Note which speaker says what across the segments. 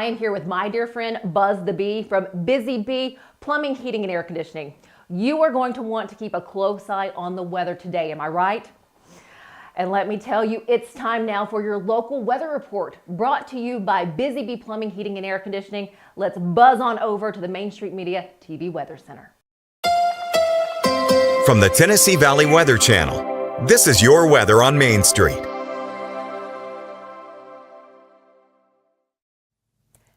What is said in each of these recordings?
Speaker 1: I am here with my dear friend Buzz the Bee from Busy Bee Plumbing, Heating, and Air Conditioning. You are going to want to keep a close eye on the weather today, am I right? And let me tell you, it's time now for your local weather report, brought to you by Busy Bee Plumbing, Heating, and Air Conditioning. Let's buzz on over to the Main Street Media TV Weather Center.
Speaker 2: From the Tennessee Valley Weather Channel, this is your weather on Main Street.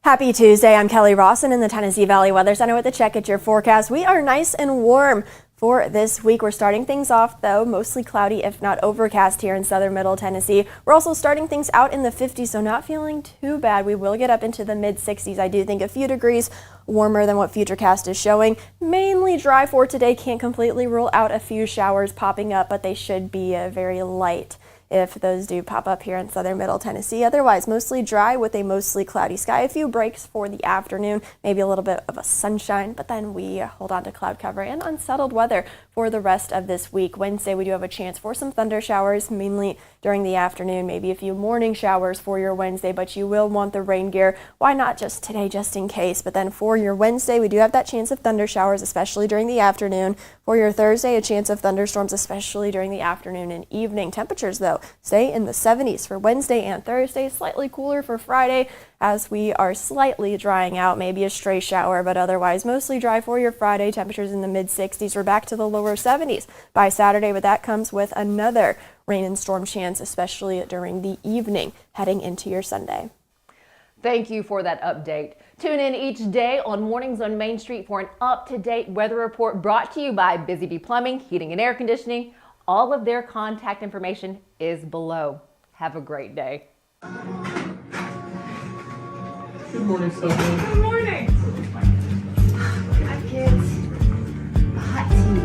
Speaker 3: Happy Tuesday. I'm Kelly Rawson in the Tennessee Valley Weather Center with a check at your forecast. We are nice and warm for this week. We're starting things off, though, mostly cloudy, if not overcast here in southern middle Tennessee. We're also starting things out in the 50s, so not feeling too bad. We will get up into the mid 60s. I do think a few degrees warmer than what Futurecast is showing. Mainly dry for today. Can't completely rule out a few showers popping up, but they should be very light if those do pop up here in southern middle Tennessee. Otherwise, mostly dry with a mostly cloudy sky. A few breaks for the afternoon, maybe a little bit of a sunshine, but then we hold on to cloud cover and unsettled weather for the rest of this week. Wednesday, we do have a chance for some thunder showers, mainly during the afternoon, maybe a few morning showers for your Wednesday, but you will want the rain gear. Why not just today, just in case? But then for your Wednesday, we do have that chance of thunder showers, especially during the afternoon. For your Thursday, a chance of thunderstorms, especially during the afternoon and evening. Temperatures, though, stay in the 70s for Wednesday and Thursday, slightly cooler for Friday as we are slightly drying out, maybe a stray shower, but otherwise mostly dry for your Friday. Temperatures in the mid 60s. We're back to the lower 70s by Saturday, but that comes with another rain and storm chance, especially during the evening heading into your Sunday.
Speaker 1: Thank you for that update. Tune in each day on Mornings on Main Street for an up-to-date weather report brought to you by Busy Bee Plumbing, Heating, and Air Conditioning. All of their contact information is below. Have a great day.
Speaker 4: Good morning, Stefanie.
Speaker 5: Good morning. Hi, kids. Hot tea.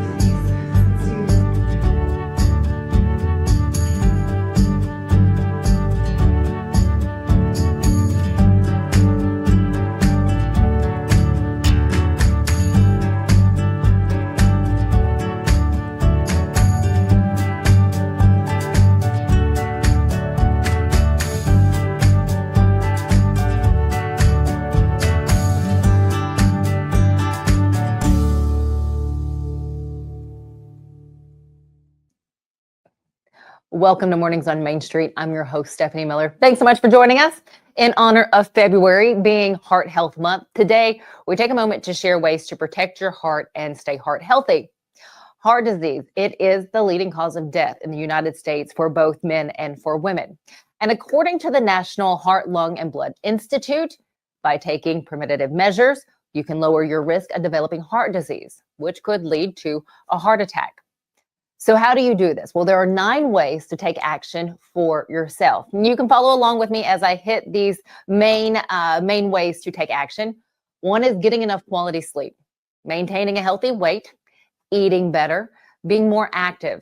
Speaker 1: Welcome to Mornings on Main Street. I'm your host, Stefanie Miller. Thanks so much for joining us. In honor of February being Heart Health Month, today we take a moment to share ways to protect your heart and stay heart healthy. Heart disease, it is the leading cause of death in the United States for both men and for women. And according to the National Heart, Lung, and Blood Institute, by taking preventative measures, you can lower your risk of developing heart disease, which could lead to a heart attack. So how do you do this? Well, there are 9 ways to take action for yourself. And you can follow along with me as I hit these main ways to take action. One is getting enough quality sleep, maintaining a healthy weight, eating better, being more active.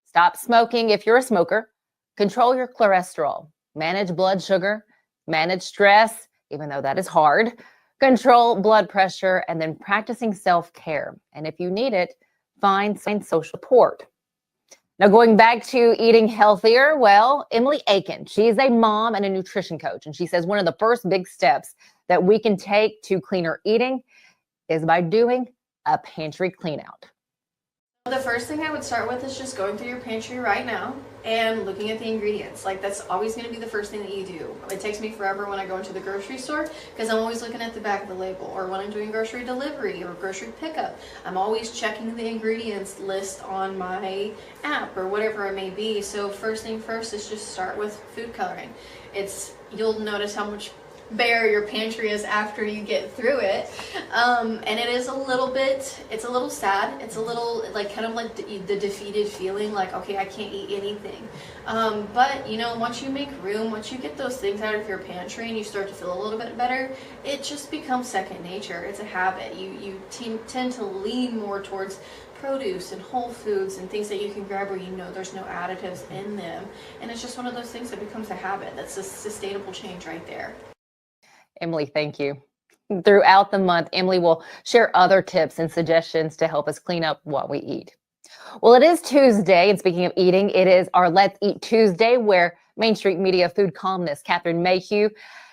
Speaker 1: Stop smoking if you're a smoker. Control your cholesterol, manage blood sugar, manage stress, even though that is hard, control blood pressure, and then practicing self-care. And if you need it, find social support. Now, going back to eating healthier, well, Emily Akin, she's a mom and a nutrition coach, and she says one of the first big steps that we can take to cleaner eating is by doing a pantry clean out.
Speaker 5: The first thing I would start with is just going through your pantry right now and looking at the ingredients. Like, that's always going to be the first thing that you do. It takes me forever when I go into the grocery store because I'm always looking at the back of the label, or when I'm doing grocery delivery or grocery pickup, I'm always checking the ingredients list on my app or whatever it may be. So first thing first is just start with food coloring. You'll notice how much bare your pantry is after you get through it, and it is a little sad. It's a little like kind of like the defeated feeling, like, okay, I can't eat anything, but you know, once you make room, once you get those things out of your pantry and you start to feel a little bit better, it just becomes second nature. It's a habit. You tend to lean more towards produce and whole foods and things that you can grab where you know there's no additives in them, and it's just one of those things that becomes a habit. That's a sustainable change right there.
Speaker 1: Emily, thank you. Throughout the month, Emily will share other tips and suggestions to help us clean up what we eat. Well, it is Tuesday, and speaking of eating, it is our Let's Eat Tuesday, where Main Street Media food columnist Catherine Mayhew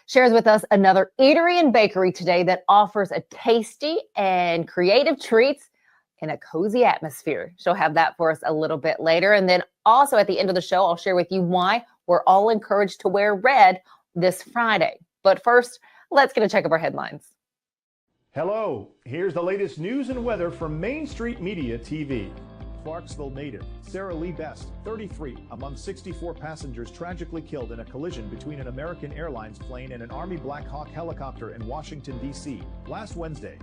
Speaker 1: shares with us another eatery and bakery today that offers a tasty and creative treats in a cozy atmosphere. She'll have that for us a little bit later. And then also at the end of the show, I'll share with you why we're all encouraged to wear red this Friday. But first, let's get a check of our headlines.
Speaker 6: Hello, here's the latest news and weather from Main Street Media TV. Clarksville native Sarah Lee Best, 33, among 64 passengers tragically killed in a collision between an American Airlines plane and an Army Black Hawk helicopter in Washington, D.C. last Wednesday.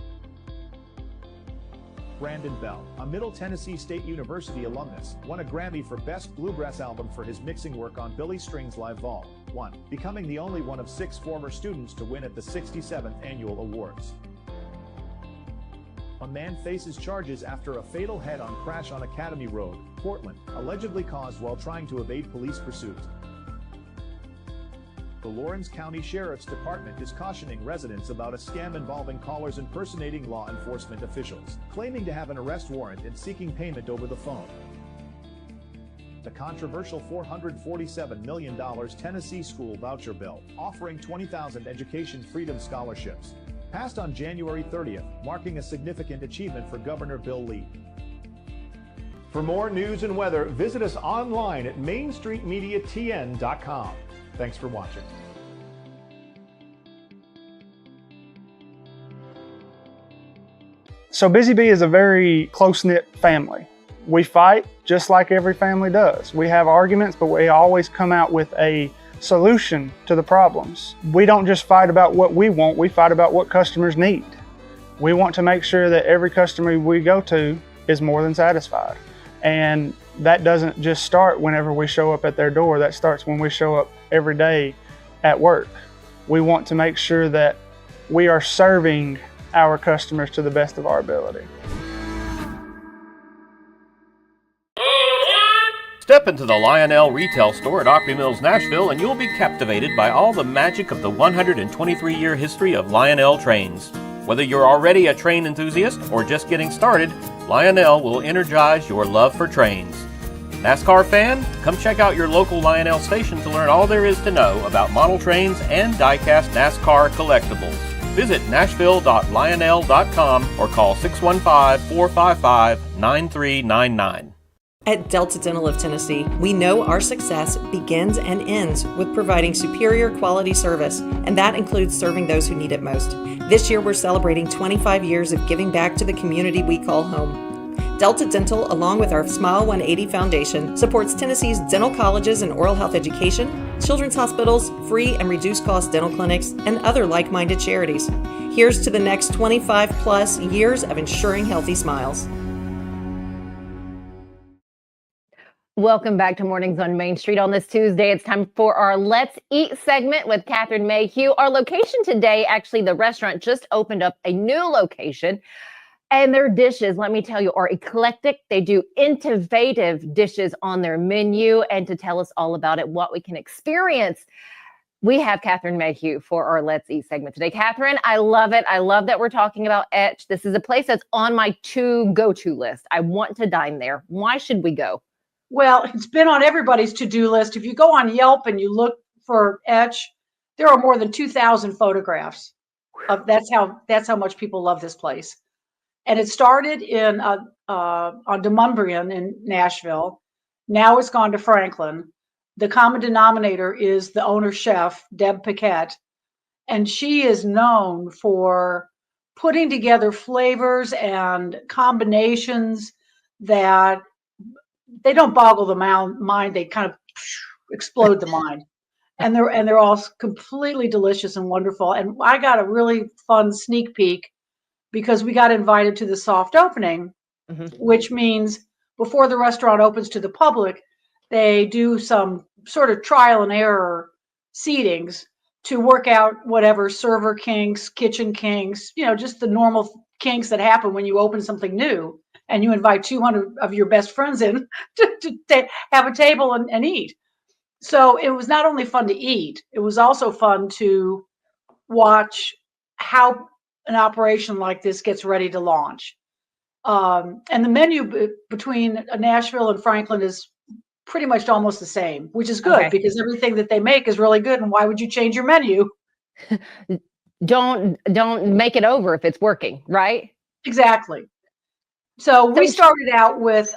Speaker 6: Brandon Bell, a Middle Tennessee State University alumnus, won a Grammy for Best Bluegrass Album for his mixing work on Billy Strings' Live Vol. 1, becoming the only one of 6 former students to win at the 67th Annual Awards. A man faces charges after a fatal head-on crash on Academy Road, Portland, allegedly caused while trying to evade police pursuit. The Lawrence County Sheriff's Department is cautioning residents about a scam involving callers impersonating law enforcement officials, claiming to have an arrest warrant and seeking payment over the phone. The controversial $447 million Tennessee school voucher bill, offering 20,000 education freedom scholarships, passed on January 30th, marking a significant achievement for Governor Bill Lee. For more news and weather, visit us online at mainstreetmediatn.com. Thanks for watching.
Speaker 7: So Busy Bee is a very close-knit family. We fight just like every family does. We have arguments, but we always come out with a solution to the problems. We don't just fight about what we want, we fight about what customers need. We want to make sure that every customer we go to is more than satisfied. And that doesn't just start whenever we show up at their door, that starts when we show up every day at work. We want to make sure that we are serving our customers to the best of our ability.
Speaker 8: Step into the Lionel retail store at Opry Mills, Nashville, and you'll be captivated by all the magic of the 123-year history of Lionel trains. Whether you're already a train enthusiast or just getting started, Lionel will energize your love for trains. NASCAR fan? Come check out your local Lionel station to learn all there is to know about model trains and die-cast NASCAR collectibles. Visit nashville.lionel.com or call 615-455-9399.
Speaker 9: At Delta Dental of Tennessee, we know our success begins and ends with providing superior quality service, and that includes serving those who need it most. This year, we're celebrating 25 years of giving back to the community we call home. Delta Dental, along with our Smile 180 Foundation, supports Tennessee's dental colleges and oral health education, children's hospitals, free and reduced cost dental clinics, and other like-minded charities. Here's to the next 25 plus years of ensuring healthy smiles.
Speaker 1: Welcome back to Mornings on Main Street on this Tuesday. It's time for our Let's Eat segment with Catherine Mayhew. Our location today, actually, the restaurant just opened up a new location, and their dishes, let me tell you, are eclectic. They do innovative dishes on their menu, and to tell us all about it, what we can experience, we have Catherine Mayhew for our Let's Eat segment today. Catherine, I love it. I love that we're talking about Etch. This is a place that's on my to-go-to list. I want to dine there. Why should we go?
Speaker 10: Well, it's been on everybody's to-do list. If you go on Yelp and you look for Etch, there are more than 2,000 photographs of that's how much people love this place. And it started in on Demonbreun in Nashville. Now it's gone to Franklin. The common denominator is the owner chef, Deb Paquette, and she is known for putting together flavors and combinations that they don't boggle the mind, they kind of explode the mind. And they're all completely delicious and wonderful. And I got a really fun sneak peek because we got invited to the soft opening, which means before the restaurant opens to the public, they do some sort of trial and error seatings to work out whatever server kinks, kitchen kinks, just the normal kinks that happen when you open something new. And you invite 200 of your best friends in to have a table and eat. So it was not only fun to eat, it was also fun to watch how an operation like this gets ready to launch. And the menu between Nashville and Franklin is pretty much almost the same, which is good because everything that they make is really good. And why would you change your menu?
Speaker 1: Don't make it over if it's working, right?
Speaker 10: Exactly. So we started out with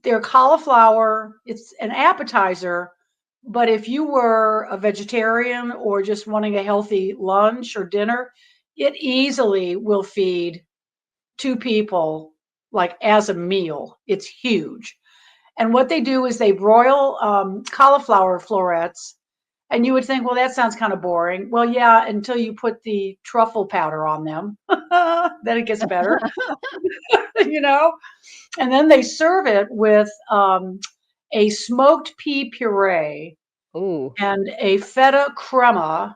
Speaker 10: their cauliflower. It's an appetizer, but if you were a vegetarian or just wanting a healthy lunch or dinner, it easily will feed 2 people, like as a meal. It's huge. And what they do is they broil cauliflower florets. And you would think, well, that sounds kind of boring. Well, yeah, until you put the truffle powder on them. Then it gets better, you know? And then they serve it with a smoked pea puree
Speaker 1: Ooh.
Speaker 10: and a feta crema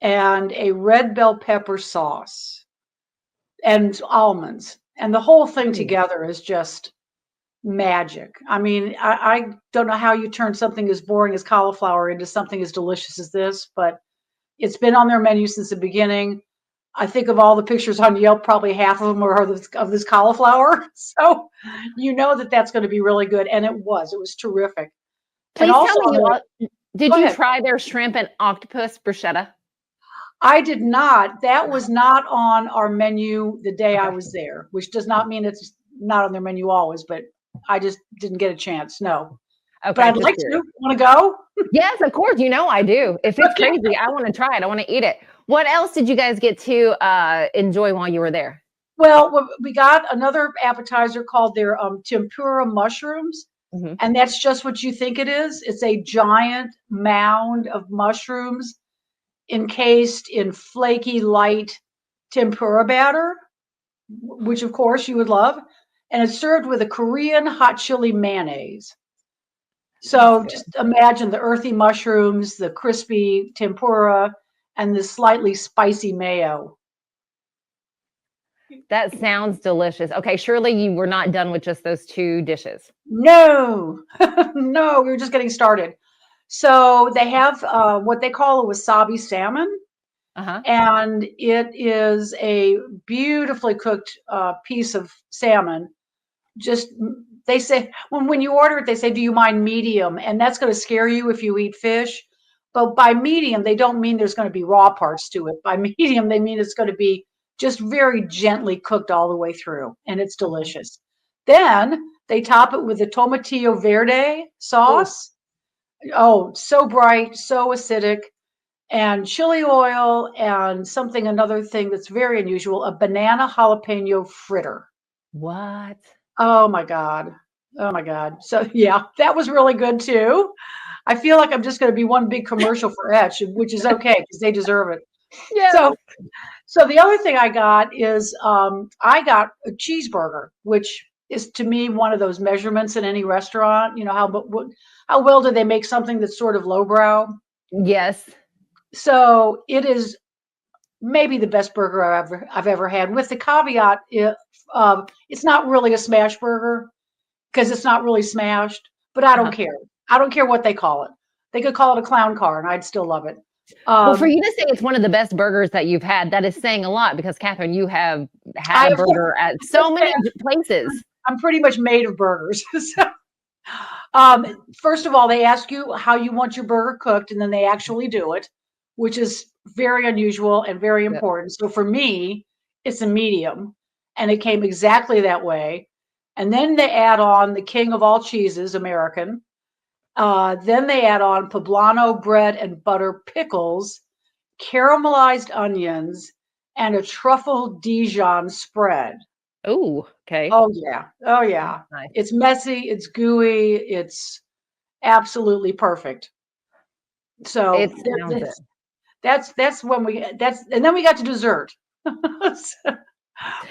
Speaker 10: and a red bell pepper sauce and almonds. And the whole thing together is just magic. I mean, I don't know how you turn something as boring as cauliflower into something as delicious as this, but it's been on their menu since the beginning. I think of all the pictures on Yelp, probably half of them are of this cauliflower. So you know that that's going to be really good. And it was terrific.
Speaker 1: Please
Speaker 10: And also,
Speaker 1: tell me, did
Speaker 10: go
Speaker 1: you
Speaker 10: ahead.
Speaker 1: try their shrimp and octopus bruschetta?
Speaker 10: I did not. That was not on our menu the day I was there, which does not mean it's not on their menu always, but I just didn't get a chance. No.
Speaker 1: Okay,
Speaker 10: But I'd
Speaker 1: just
Speaker 10: like
Speaker 1: curious.
Speaker 10: to. Want to go?
Speaker 1: Yes, of course. You know I do. If it's
Speaker 10: Okay.
Speaker 1: crazy, I want to try it. I want to eat it. What else did you guys get to enjoy while you were there?
Speaker 10: Well, we got another appetizer called their tempura mushrooms.
Speaker 1: Mhm.
Speaker 10: And that's just what you think it is. It's a giant mound of mushrooms encased in flaky, light tempura batter, which of course you would love. And it's served with a Korean hot chili mayonnaise. So just imagine the earthy mushrooms, the crispy tempura, and the slightly spicy mayo.
Speaker 1: That sounds delicious. Okay, surely you were not done with just those 2 dishes.
Speaker 10: No, no, we were just getting started. So they have what they call a wasabi salmon,
Speaker 1: Uh-huh.
Speaker 10: and it is a beautifully cooked piece of salmon. Just they say when you order it, they say, "Do you mind medium?" And that's going to scare you if you eat fish. But by medium, they don't mean there's going to be raw parts to it. By medium, they mean it's going to be just very gently cooked all the way through, and it's delicious. Then they top it with a tomatillo verde sauce. Oh, so bright, so acidic, and chili oil, and another thing that's very unusual, a banana jalapeno fritter.
Speaker 1: What?
Speaker 10: Oh my God. Oh my God. So yeah, that was really good too. I feel like I'm just going to be one big commercial for Etch, which is okay because they deserve it.
Speaker 1: Yes.
Speaker 10: So the other thing I got is I got a cheeseburger, which is to me one of those measurements in any restaurant. You know how well do they make something that's sort of lowbrow?
Speaker 1: Yes.
Speaker 10: So it is maybe the best burger I've ever had, with the caveat it's not really a smash burger because it's not really smashed. But I don't care. I don't care what they call it. They could call it a clown car, and I'd still love it.
Speaker 1: Well, for you to say it's one of the best burgers that you've had, that is saying a lot because, Catherine, you have had a burger at so many places.
Speaker 10: I'm pretty much made of burgers. So, first of all, they ask you how you want your burger cooked, and then they actually do it, which is very unusual and very important. So for me, it's a medium, and it came exactly that way. And then they add on the king of all cheeses, American. Then they add on poblano bread and butter pickles, caramelized onions, and a truffle Dijon spread.
Speaker 1: Oh, okay.
Speaker 10: Oh yeah. Oh yeah.
Speaker 1: Nice.
Speaker 10: It's messy, it's gooey, it's absolutely perfect. So that's when and then we got to dessert.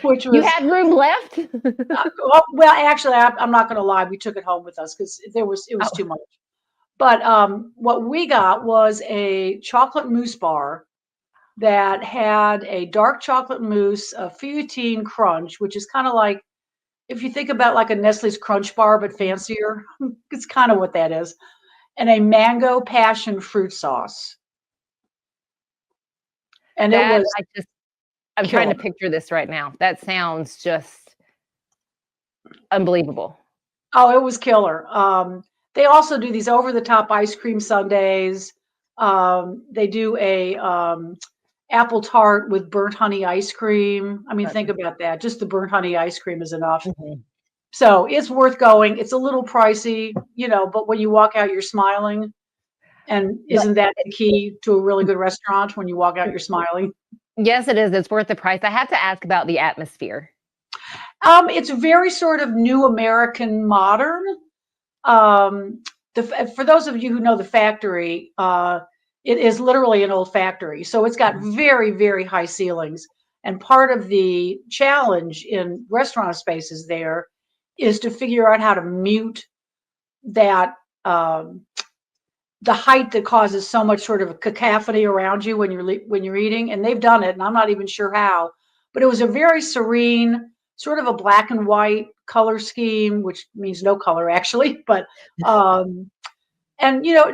Speaker 10: Which was
Speaker 1: you had room left?
Speaker 10: well, actually, I'm not going to lie. We took it home with us because it was too much. But what we got was a chocolate mousse bar that had a dark chocolate mousse, a feuilletine crunch, which is kind of like, if you think about like a Nestle's Crunch Bar but fancier, it's kind of what that is, and a mango passion fruit sauce. And it was
Speaker 1: I'm trying to picture this right now. That sounds just unbelievable.
Speaker 10: Oh, it was killer. They also do these over-the-top ice cream sundaes. They do a apple tart with burnt honey ice cream. I mean,
Speaker 1: Right.
Speaker 10: think about that. Just the burnt honey ice cream is enough.
Speaker 1: Mhm.
Speaker 10: So it's worth going. It's a little pricey, but when you walk out, you're smiling. And
Speaker 1: But
Speaker 10: isn't that the key to a really good restaurant? When you walk out, you're smiling.
Speaker 1: yes, it is. It's worth the price. I have to ask about the atmosphere.
Speaker 10: It's very sort of new American modern. Um, for those of you who know the factory, it is literally an old factory. So it's got very, very high ceilings. And part of the challenge in restaurant spaces there is to figure out how to mute that, the height that causes so much sort of a cacophony around you when you're eating. And they've done it, and I'm not even sure how. But it was a very serene, sort of a black and white color scheme, which means no color actually, but and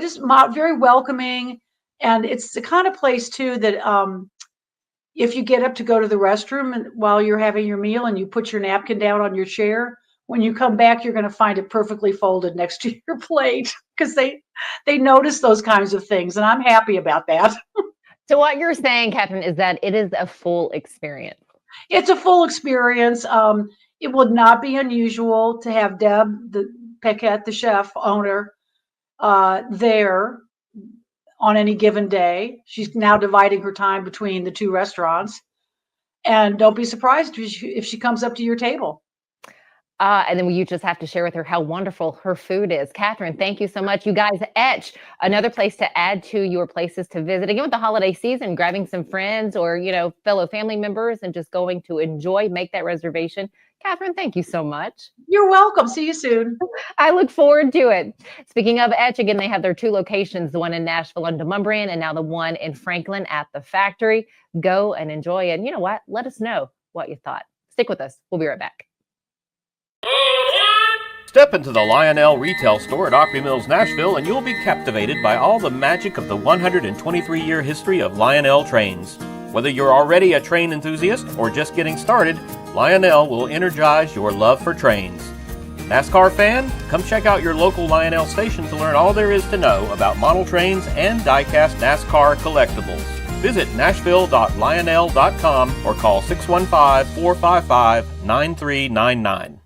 Speaker 10: just very welcoming. And it's the kind of place too that if you get up to go to the restroom and while you're having your meal and you put your napkin down on your chair, when you come back, you're going to find it perfectly folded next to your plate because they notice those kinds of things, and I'm happy about that.
Speaker 1: So what you're saying, Catherine, is that it is a full experience.
Speaker 10: It's a full experience. It would not be unusual to have Deb, the Paquette, the chef owner, there on any given day. She's now dividing her time between the two restaurants. And don't be surprised if she comes up to your table.
Speaker 1: And then you just have to share with her how wonderful her food is. Catherine, thank you so much. You guys, Etch, another place to add to your places to visit. Again, with the holiday season, grabbing some friends or, fellow family members and just going to enjoy, make that reservation. Catherine, thank you so much.
Speaker 10: You're welcome. See you soon.
Speaker 1: I look forward to it. Speaking of Etch, again, they have their two locations, the one in Nashville on Demumbrian and now the one in Franklin at the factory. Go and enjoy. And you know what? Let us know what you thought. Stick with us. We'll be right back.
Speaker 8: Step into the Lionel retail store at Opry Mills, Nashville, and you'll be captivated by all the magic of the 123-year history of Lionel trains. Whether you're already a train enthusiast or just getting started, Lionel will energize your love for trains. NASCAR fan? Come check out your local Lionel station to learn all there is to know about model trains and die-cast NASCAR collectibles. Visit nashville.lionel.com or call 615-455-9399.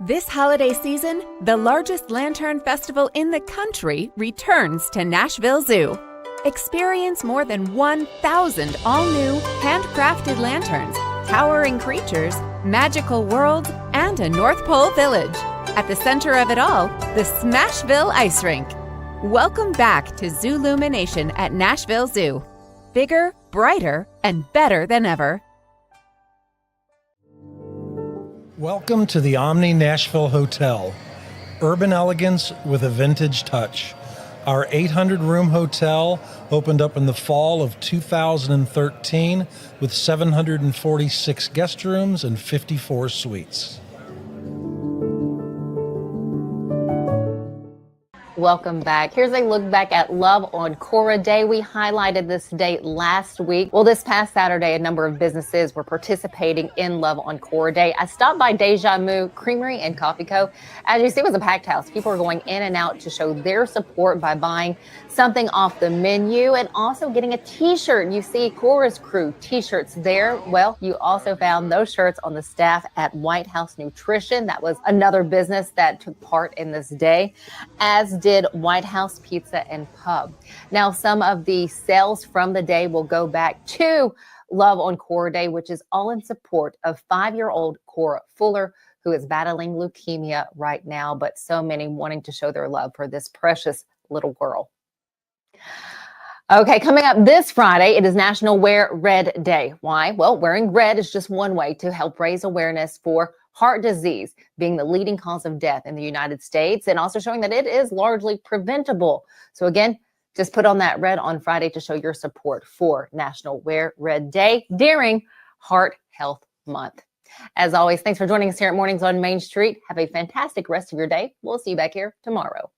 Speaker 11: This holiday season, the largest lantern festival in the country returns to Nashville Zoo. Experience more than 1,000 all-new, handcrafted lanterns, towering creatures, magical worlds, and a North Pole village. At the center of it all, the Smashville Ice Rink. Welcome back to Zoolumination at Nashville Zoo. Bigger, brighter, and better than ever.
Speaker 12: Welcome to the Omni Nashville Hotel. Urban elegance with a vintage touch. Our 800-room hotel opened up in the fall of 2013 with 746 guest rooms and 54 suites.
Speaker 1: Welcome back. Here's a look back at Love on Cora Day. We highlighted this date last week. Well, this past Saturday, a number of businesses were participating in Love on Cora Day. I stopped by Deja Mu Creamery and Coffee Co. As you see, it was a packed house. People were going in and out to show their support by buying something off the menu and also getting a t-shirt. You see Cora's Crew t-shirts there. Well, you also found those shirts on the staff at White House Nutrition. That was another business that took part in this day, as did White House Pizza and Pub. Now, some of the sales from the day will go back to Love on Cora Day, which is all in support of 5-year-old Cora Fuller, who is battling leukemia right now, but so many wanting to show their love for this precious little girl. Okay, coming up this Friday, it is National Wear Red Day. Why? Well, wearing red is just one way to help raise awareness for heart disease being the leading cause of death in the United States, and also showing that it is largely preventable. So again, just put on that red on Friday to show your support for National Wear Red Day during Heart Health Month. As always, thanks for joining us here at Mornings on Main Street. Have a fantastic rest of your day. We'll see you back here tomorrow.